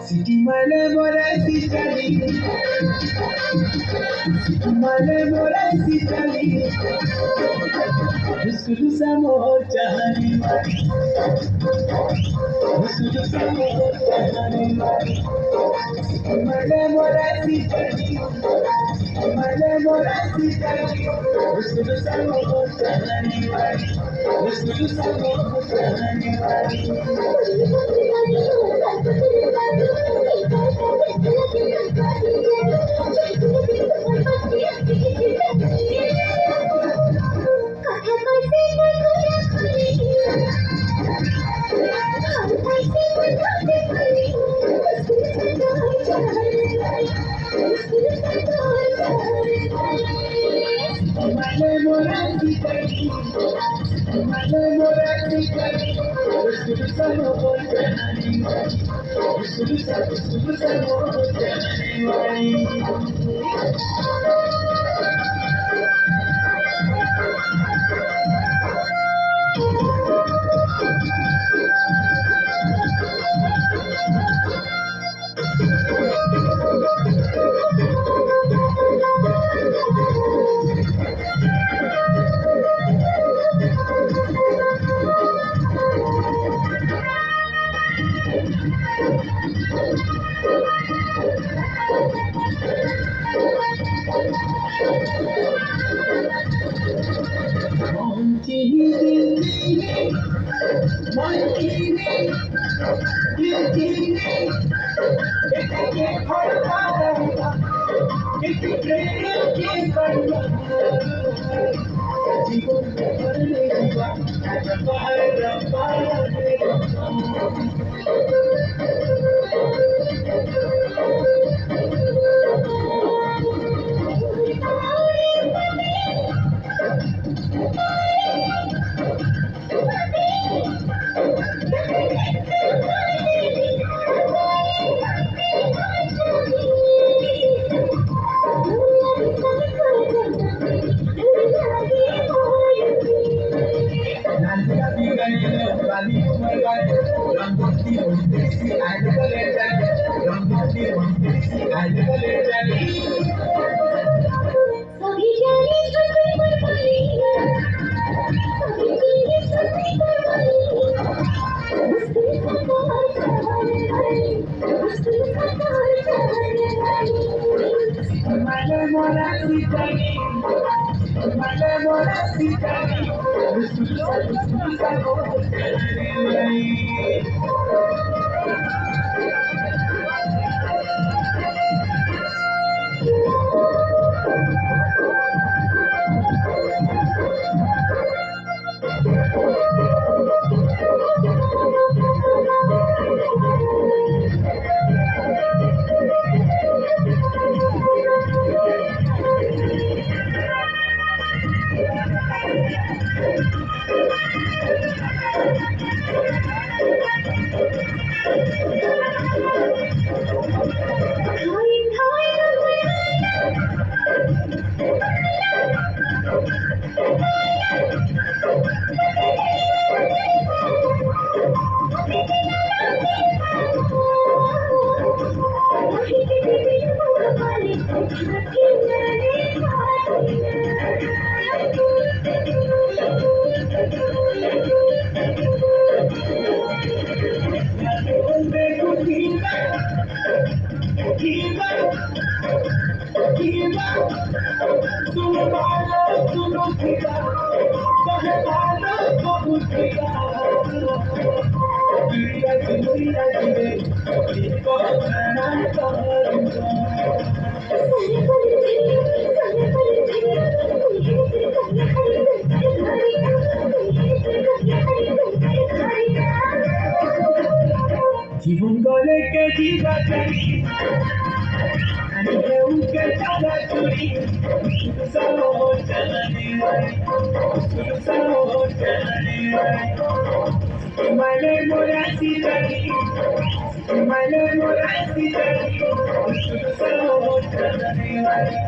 City male mole sitali, male mole sitali. Muskulu samo jahani, muskulu samo jahani. Male mole sitali, male mole sitali. Muskulu samo jahani, muskulu samo jahani. जीवन को लेके जीवा करी उनके ज्यादा चोरी सब हो चलने वाली सब हो चलने वाली मैंने मोरा सीतारी मैंने मोरा सीतारी सब हो चलने वाली